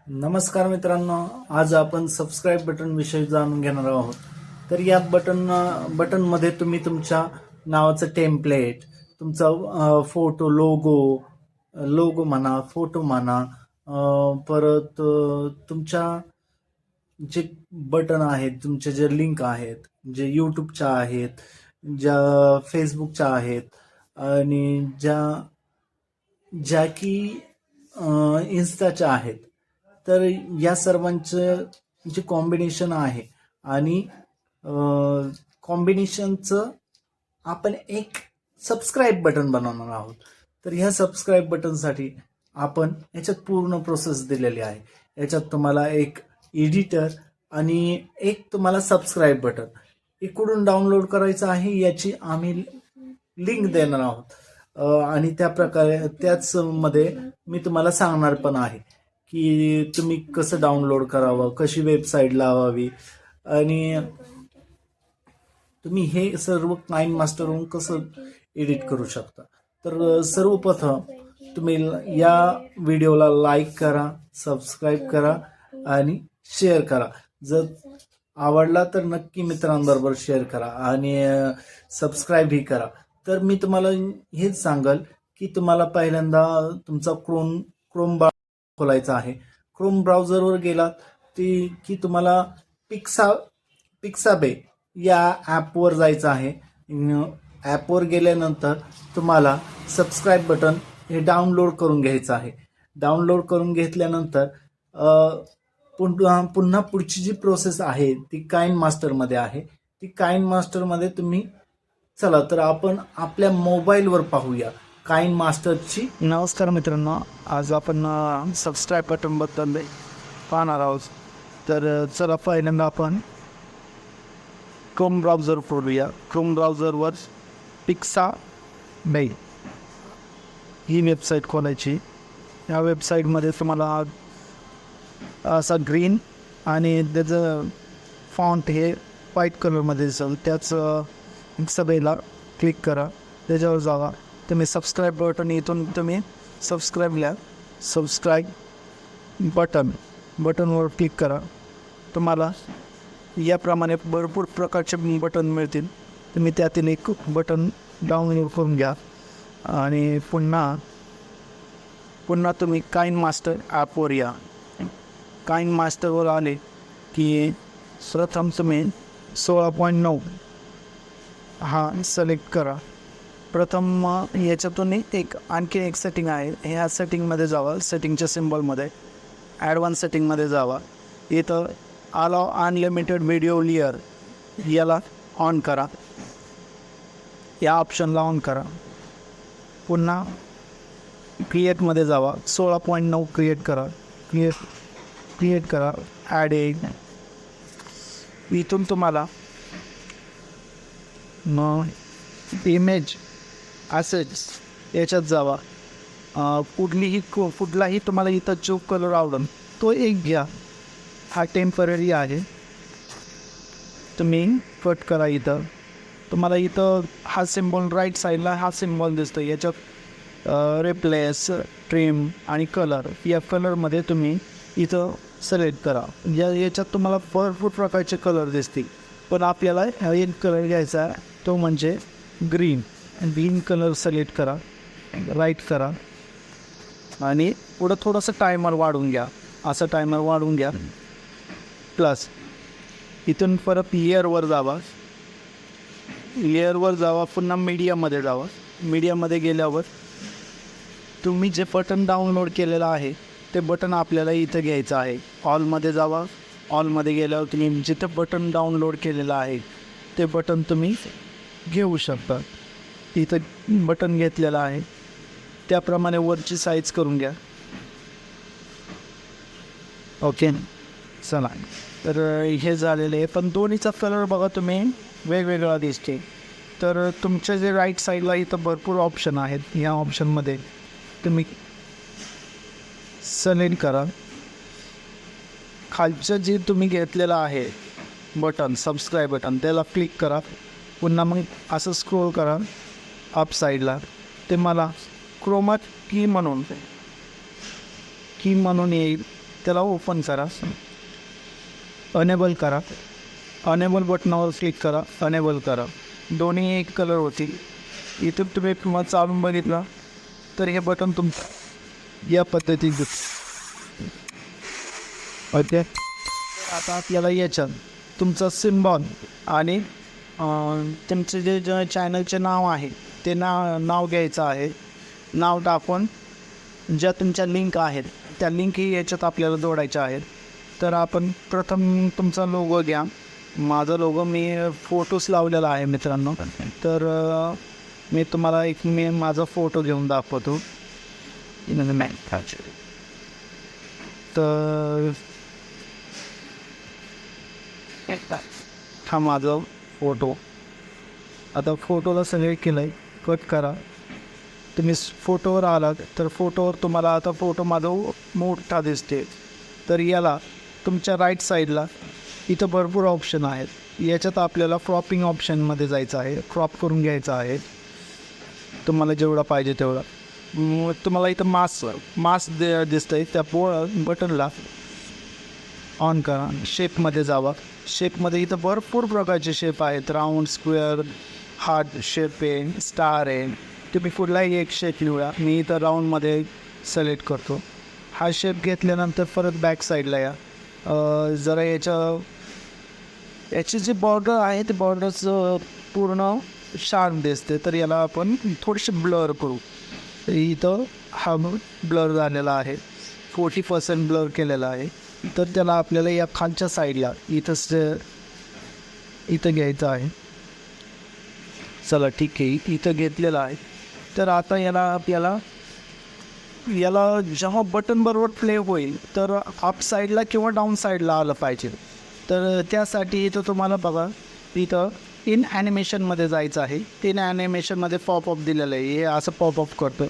नमस्कार मित्रांनो, आज आपण सबस्क्राईब बटन विषयी जाणून घेणार आहोत. तर या बटनमध्ये तुम्ही तुमच्या नावाचं टेम्पलेट, तुमचा फोटो, लोगो म्हणा, फोटो म्हणा, परत तुमच्या जे बटन आहेत, तुमचे जे लिंक आहेत, जे यूट्यूबच्या आहेत, ज्या फेसबुकच्या आहेत आणि ज्या ज्या की इन्स्टाच्या आहेत. तर या सर्वांचं जे कॉम्बिनेशन आहे आणि कॉम्बिनेशनचं आपण एक सबस्क्राईब बटन बनवणार आहोत. तर ह्या सबस्क्राईब बटनसाठी आपण याच्यात पूर्ण प्रोसेस दिलेली आहे. याच्यात तुम्हाला एक एडिटर आणि एक तुम्हाला सबस्क्राईब बटन इकडून डाउनलोड करायचं आहे, याची आम्ही लिंक देणार आहोत. आणि त्या प्रकारे त्याच मध्ये मी तुम्हाला सांगणार पण आहे की तुम्ही कसं डाउनलोड करावं, कशी वेबसाईट लावावी आणि तुम्ही हे सर्व काइन मास्टरवरून कसं एडिट करू शकता. तर सर्वप्रथम तुम्ही या व्हिडिओला लाईक करा, सबस्क्राईब करा आणि शेअर करा. जर आवडला तर नक्की मित्रांबरोबर शेअर करा आणि सबस्क्राईबही करा. तर मी तुम्हाला हेच सांगाल की तुम्हाला पहिल्यांदा तुमचा क्रोम खोलायचा आहे. क्रोम ब्राउझरवर गेलात की तुम्हाला पिक्साबे या ॲपवर जायचं आहे. ॲपवर गेल्यानंतर तुम्हाला सबस्क्राईब बटन हे डाउनलोड करून घ्यायचं आहे. डाउनलोड करून घेतल्यानंतर पुन्हा पुढची जी प्रोसेस आहे ती काइन मास्टरमध्ये आहे. ती काइन मास्टरमध्ये तुम्ही चला तर आपण आपल्या मोबाईलवर पाहूया काइन मास्टरची. नमस्कार मित्रांनो, आज आपण सबस्क्राईब बटनबद्दल पाहणार आहोत. तर चला पहिल्यांदा आपण क्रोम ब्राउझर खोलूया. क्रोम ब्राउझरवर पिक्साबे ही वेबसाईट खोलायची. या वेबसाईटमध्ये तुम्हाला असा ग्रीन आणि त्याचं फॉन्ट हे व्हाईट कलरमध्ये दिसेल. त्याच पिक्साबेला क्लिक करा, त्याच्यावर जावा. तुम्ही सबस्क्राईब बटन इथून तुम्ही सबस्क्राईब बटनवर क्लिक करा. तुम्हाला याप्रमाणे भरपूर प्रकारचे बटन मिळतील. तुम्ही त्यातील एक बटन डाउनलोड करून घ्या आणि पुन्हा तुम्ही काइन मास्टर ॲपवर या. काइन मास्टरवर आले की प्रथम तुम्ही 16.9 हा सिलेक्ट करा. प्रथम याच्यातून आणखी एक सेटिंग आहे. ह्या सेटिंगमध्ये जावा, सेटिंगच्या सिम्बॉलमध्ये ॲडव्हान्स सेटिंगमध्ये जावा. इथं अलाव अनलिमिटेड व्हिडिओ लेयर याला ऑन करा. या ऑप्शनला ऑन करा. पुन्हा क्रिएटमध्ये जावा, 16.9 क्रिएट करा. ॲड इथून तुम्हाला इमेज असेच याच्यात जावा. कुठलाही तुम्हाला इथं जो कलर आवडेल तो एक घ्या. हा टेम्पररी आहे, तुम्ही कट करा. इथं तुम्हाला हा सिम्बॉल राईट साईडला हा सिम्बॉल दिसतो. याच्यात रिप्लेस, ट्रिम आणि कलर या कलरमध्ये तुम्ही इथं सिलेक्ट करा. याच्यात तुम्हाला भरपूर प्रकारचे कलर दिसतील, पण आपल्याला एक कलर घ्यायचा आहे, तो म्हणजे ग्रीन कलर सिलेक्ट करा, राईट करा आणि पुढं थोडंसं टायमर वाढवून घ्या. असं टायमर वाढवून घ्या. प्लस इथून परत लेअरवर जावा, पुन्हा मीडियामध्ये जावा. मीडियामध्ये गेल्यावर तुम्ही जे बटन डाउनलोड केलेलं आहे ते बटन आपल्याला इथं घ्यायचं आहे. ऑलमध्ये जावा. ऑलमध्ये गेल्यावर तुम्ही जिथं बटन डाउनलोड केलेलं आहे ते बटन तुम्ही घेऊ शकता. इथं बटन घेतलेलं आहे त्याप्रमाणे वरची साईज करून घ्या. ओके, चला. तर हे झालेलं आहे, पण दोन्हीचा कलर बघा तुम्ही वेगवेगळा दिसते. तर तुमच्या जे राईट साईडला इथं भरपूर ऑप्शन आहेत. या ऑप्शनमध्ये तुम्ही सिलेक्ट करा. खालचं जे तुम्ही घेतलेलं आहे बटन, सबस्क्राईब बटन, त्याला क्लिक करा. पुन्हा मग असं स्क्रोल करा अप साईडला. ते मला क्रोमा की म्हणून येईल. त्याला ओपन करा, अनेबल करा, अनेबल बटनावर क्लिक करा, अनेबल करा, दोन्ही एक कलर होतील. इथून तुम्ही किंवा चालून बघितला तर हे बटन तुमचं या पद्धतीने ओके. आता आपल्याला याच्यात तुमचं सिम्बॉल आणि तुमचं जे चॅनलचे नाव आहे ते नाव घ्यायचं आहे. नाव टाकून ज्या तुमच्या लिंक आहेत त्या लिंकही याच्यात आपल्याला जोडायच्या आहेत. तर आपण प्रथम तुमचा लोगो घ्या. माझा लोगो मी फोटोस लावलेला आहे मित्रांनो. तर मी तुम्हाला माझा फोटो घेऊन दाखवतो. तर हा माझा फोटो. आता फोटोला सिलेक्ट केलं आहे, कट करा. तुम्ही फोटोवर आलात तर फोटोवर तुम्हाला आता फोटो माझा मोठा दिसते. तर याला तुमच्या राईट साईडला इथं भरपूर ऑप्शन आहेत. याच्यात आपल्याला क्रॉपिंग ऑप्शनमध्ये जायचं आहे, क्रॉप करून घ्यायचं आहे तुम्हाला जेवढा पाहिजे तेवढा. तुम्हाला इथं मास दिसतं आहे, त्या बटनला ऑन करा. शेपमध्ये जावा. शेपमध्ये इथं भरपूर प्रकारचे शेप आहेत. राऊंड, स्क्वेअर, हार्ट शेप आहे, स्टार आहे. तुम्ही कुठलाही एक शेप निवडा. मी इथं राऊंडमध्ये सिलेक्ट करतो. हा शेप घेतल्यानंतर परत बॅक साईडला या. जरा याची जी बॉर्डर आहे ते बॉर्डरचं पूर्ण शार्प दिसते. तर याला आपण थोडीशी ब्लर करू. इथं हा ब्लर झालेला आहे, 40% ब्लर केलेला आहे. तर त्याला आपल्याला या खालच्या साईडला इथं घ्यायचं आहे. चला ठीक आहे, इथं घेतलेलं आहे. तर आता याला जेव्हा बटन बरोबर प्ले होईल तर अप साईडला किंवा डाऊन साईडला आलं पाहिजे. तर त्यासाठी इथं तुम्हाला बघा, इथं इन ॲनिमेशनमध्ये जायचं आहे. इन ॲनिमेशनमध्ये पॉपअप दिलेलं आहे. हे असं पॉपअप करतं.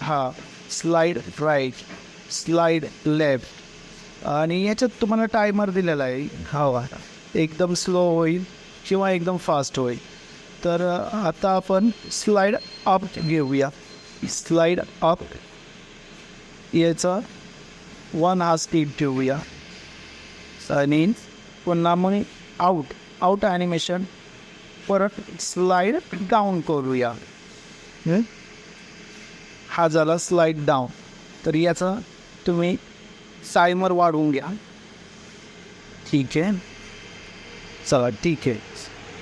हा स्लाईड राईट, स्लाईड लेफ्ट आणि याच्यात तुम्हाला टायमर दिलेला आहे. हा एकदम स्लो होईल किंवा एकदम फास्ट होईल. तर आता आपण स्लाईड अप घेऊया. स्लाईड अप याचा 1 हा स्पीड ठेवूया आणि पुन्हा मग आउट ॲनिमेशन परत स्लाईड डाऊन करूया. हा झाला स्लाईड डाऊन. तर याचा तुम्ही टायमर वाढवून घ्या. ठीक आहे, चला ठीक आहे.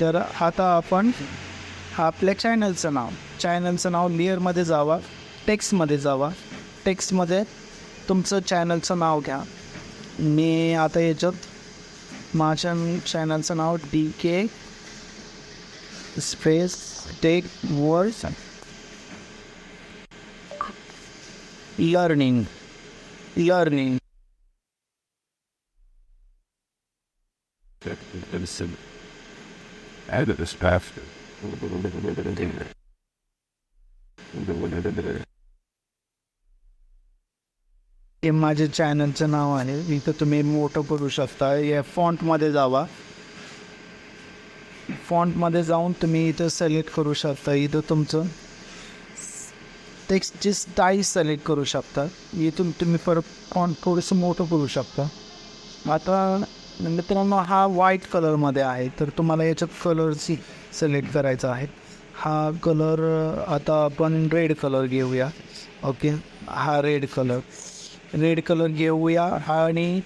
तर आता आपण आपल्या चॅनलचं नाव लेअरमध्ये जावा, टेक्स्टमध्ये जावा. टेक्स्टमध्ये तुमचं चॅनलचं नाव घ्या. मी आता याच्यात माझ्या चॅनलचं नाव DK space tech words learning. Add this path. हे माझे चॅनलचं नाव आहे. इथं तुम्ही मोठं करू शकता. या फॉन्टमध्ये जावा. फॉन्टमध्ये जाऊन तुम्ही इथं सिलेक्ट करू शकता. इथं तुमचं टेक्स्टची स्टाईल सिलेक्ट करू शकता. इथून तुम्ही परत फॉन्ट थोडंसं मोठं करू शकता. आता मित्रांनो हा व्हाईट कलरमध्ये आहे. तर तुम्हाला याच्यात कलरची सिलेक्ट करायचा आहे. हा कलर आता आपण रेड कलर घेऊया. ओके, हा रेड कलर घेऊया. आणि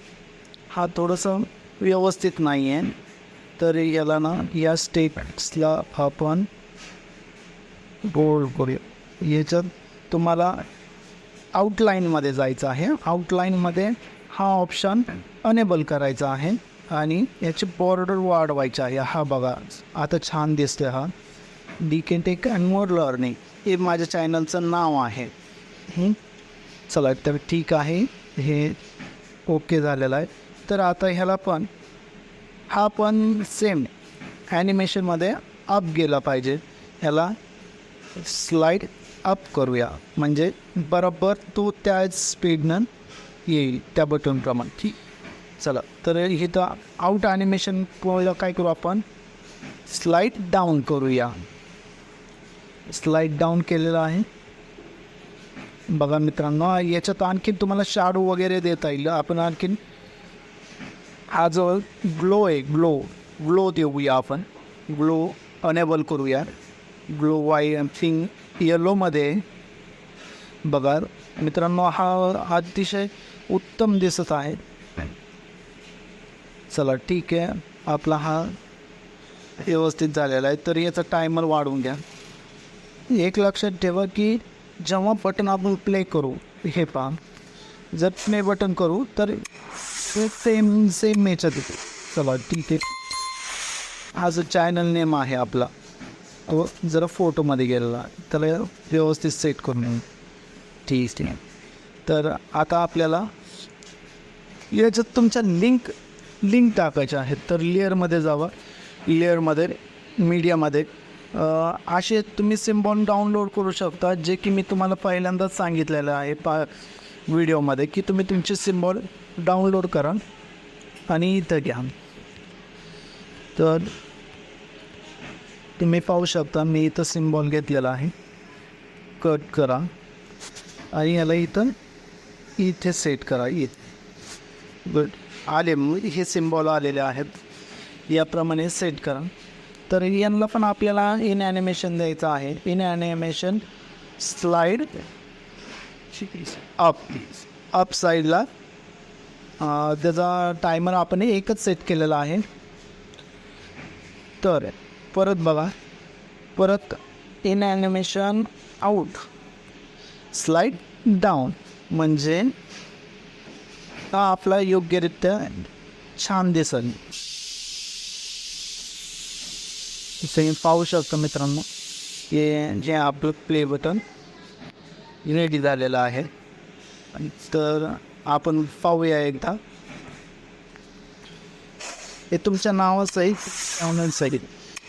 हा थोडंसं व्यवस्थित नाही आहे. तर याला ना या स्टेप्सला आपण बोल्ड करूया. याच्यात तुम्हाला आउटलाईनमध्ये जायचं आहे. आउटलाईनमध्ये हा ऑप्शन अनेबल करायचा आहे आणि याची बॉर्डर वाढवायची आहे. हा बघा आता छान दिसते. हा DK tech and more learning हे माझ्या चॅनलचं नाव आहे. चला तर ठीक आहे, हे ओके झालेलं आहे. तर आता ह्याला हा पण सेम ॲनिमेशनमध्ये अप गेला पाहिजे. ह्याला स्लाईड अप करूया म्हणजे बरोबर तो त्या स्पीडनं येईल त्या बटनप्रमाणे. ठीक, चला तर इथं आउट ॲनिमेशन काय करू आपण, स्लाईड डाऊन करूया. स्लाईड डाऊन केलेलं आहे. बघा मित्रांनो, याच्यात आणखीन तुम्हाला शॅडो वगैरे देता येईल. आपण आणखीन हा जो ग्लो आहे, ग्लो देऊया आपण. ग्लो अनेबल करूया. ग्लो पिंक येलोमध्ये बघा मित्रांनो, हा अतिशय उत्तम दिसत आहे. चला ठीक आहे, आपला हा व्यवस्थित झालेला आहे. तर याचा टायमर वाढवून घ्या. एक लक्षात ठेवा की जेव्हा बटन आपण प्ले करू, हे पहा, जर प्ले बटन करू तर सेम याच्यात येते. चला ठीक आहे, हा जो चॅनल नेम आहे आपला तो जरा फोटोमध्ये गेलेला, त्याला व्यवस्थित सेट करून ठीक आहे. तर आता आपल्याला याच्यात तुमच्या लिंक टाकायच्या आहेत. तर लेअरमध्ये जावा. लेअरमध्ये मीडियामध्ये असे तुम्ही सिम्बॉल डाउनलोड करू शकता, जे की मी तुम्हाला पहिल्यांदाच सांगितलेलं आहे व्हिडिओमध्ये, की तुम्ही तुमचे सिम्बॉल डाउनलोड करा आणि इथं घ्या. तर तुम्ही पाहू शकता, मी इथं सिम्बॉल घेतलेला आहे. कट करा आणि याला इथे सेट करा. गुड, आले हे सिम्बॉल आलेले आहेत. याप्रमाणे सेट करा. तर यांना पण आपल्याला इन ॲनिमेशन द्यायचं आहे. इन ॲनिमेशन स्लाईड अप साईडला त्याचा टायमर आपण एकच सेट केलेला आहे. तर परत बघा, परत in animation out slide down, म्हणजे हा आपला योग्यरित्या छान दिसेल. तुम्ही पाहू शकता मित्रांनो, हे जे आपलं प्ले बटन रेडी झालेलं आहे. तर आपण पाहूया एकदा. हे तुमच्या नावासहित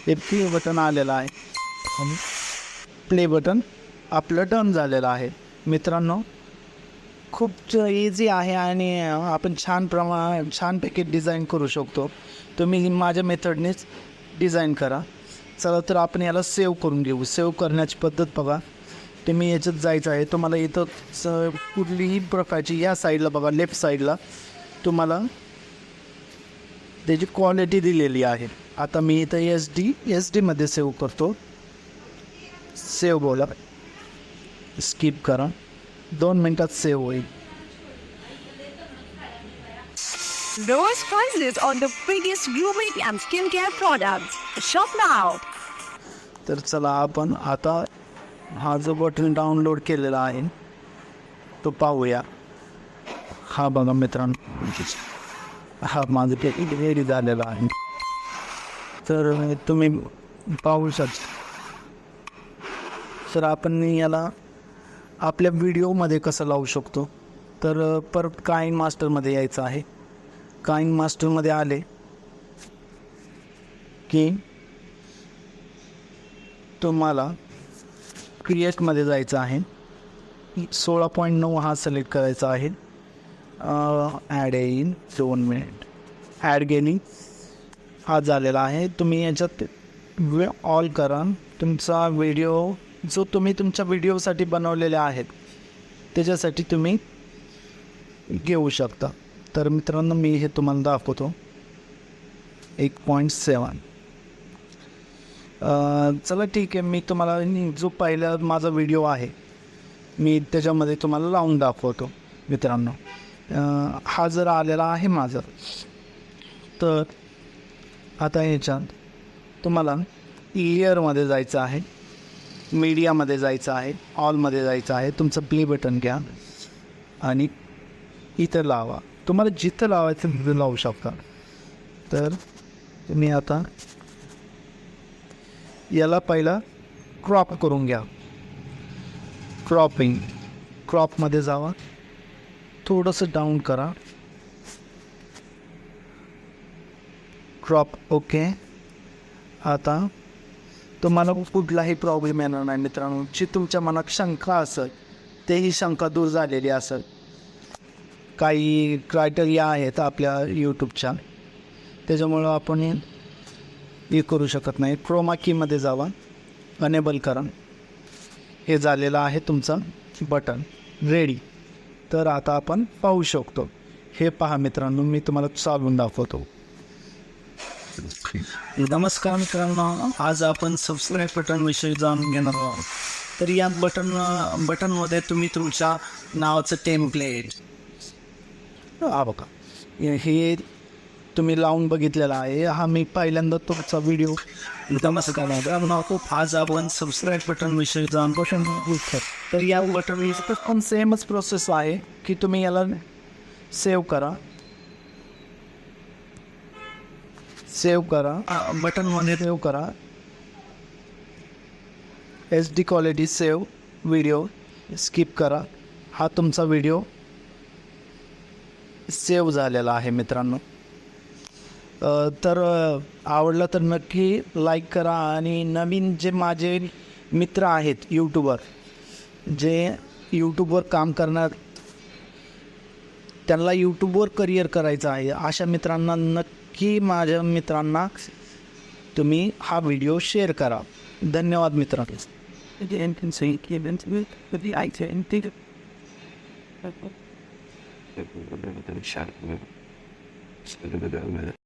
हे प्ले बटन आलेलं आहे आणि प्ले बटन आपलं डन झालेलं आहे. मित्रांनो, खूप इझी आहे आणि आपण छानपैकी डिझाईन करू शकतो. तुम्ही माझ्या मेथडनेच डिझाईन करा. चला तर आपण याला सेव्ह करून घेऊ. सेव्ह करण्याची पद्धत बघा. तुम्ही याच्यात जायचं आहे. तुम्हाला इथं कुठलीही प्रकारची या साईडला बघा, लेफ्ट साईडला तुम्हाला त्याची क्वालिटी दिलेली आहे. आता मी इथं एस डीमध्ये सेव्ह करतो. सेव्ह बोला, स्किप करा. 2 मिनिटात सेव्ह होईल. Lowest prices on the biggest grooming and skincare products. Shop now. तर चला आपण आता हा जो बटन डाउनलोड केलेला आहे तो पाहूया. हा बघा मित्रांनो, हा माझं रेडी झालेला आहे. तर तुम्ही पाहू शकता. तर आपण याला आपल्या व्हिडिओमध्ये कसं लावू शकतो. तर परत काइन मास्टरमध्ये यायचं आहे. काइन मास्टरमध्ये आले की तुम्हाला क्रिएटमध्ये जायचं आहे. 16.9 हा सिलेक्ट करायचा आहे. ॲड येईल 2 मिनिट. ॲड गेली हा झालेला आहे. तुम्ही याच्यात ऑल करा. तुमचा व्हिडिओ जो तुम्ही तुमच्या व्हिडिओसाठी बनवलेले आहेत त्याच्यासाठी तुम्ही घेऊ शकता. तर मित्रांनो, मी हे तुम्हाला दाखवतो. 1.7. चला ठीक आहे, मी तुम्हाला जो पहिला माझा व्हिडिओ आहे मी त्याच्यामध्ये तुम्हाला लावून दाखवतो. मित्रांनो, हा जर आलेला आहे माझा, तर आता याच्यात तुम्हाला लेअरमध्ये जायचं आहे, मीडियामध्ये जायचं आहे, ऑलमध्ये जायचं आहे. तुमचं प्ले बटन घ्या आणि इथं लावा. तुम्हाला जिथं लावायचं तिथं लावू शकता. तर तुम्ही आता याला पहिला क्रॉप करून घ्या. क्रॉपमध्ये जावा, थोडंसं डाऊन करा. Crop okay. आता तुम्हाला कुठलाही प्रॉब्लेम येणार नाही मित्रांनो. जी तुमच्या मनात शंका असेल तेही शंका दूर झालेली असेल. काही क्रायटेरिया आहेत आपल्या यूट्यूबच्या, त्याच्यामुळं आपण हे करू शकत नाही. क्रोमा कीमध्ये जावा, अनेबल करा. हे झालेलं आहे तुमचं बटन. रेडी. तर आता आपण पाहू शकतो. हे पहा मित्रांनो, मी तुम्हाला चालवून दाखवतो. नमस्कार मित्रांनो, आज आपण सबस्क्राईब बटनविषयी जाणून घेणार आहोत. तर या बटनमध्ये तुम्ही तुमच्या नावाचं टेम्पलेट हा बघा, हे तुम्ही लावून बघितलेला आहे. हा मी पहिल्यांदा तुमचा व्हिडिओ आज आपण सबस्क्राईब बटनविषयी जाणून घेऊ. तर या बटनविषयी पण सेमच प्रोसेस आहे की तुम्ही याला सेव्ह करा. बटनमध्ये सेव्ह करा. HD quality save video skip करा. हा तुमचा व्हिडिओ सेव्ह झालेला आहे मित्रांनो. तर आवडलं तर नक्की लाईक करा. आणि नवीन जे माझे मित्र आहेत यूट्यूबर, जे यूट्यूबवर काम करणार, त्यांना यूट्यूबवर करिअर करायचं आहे, अशा मित्रांना नक्की माझ्या मित्रांना तुम्ही हा व्हिडिओ शेअर करा. धन्यवाद मित्रांनो. Shut up.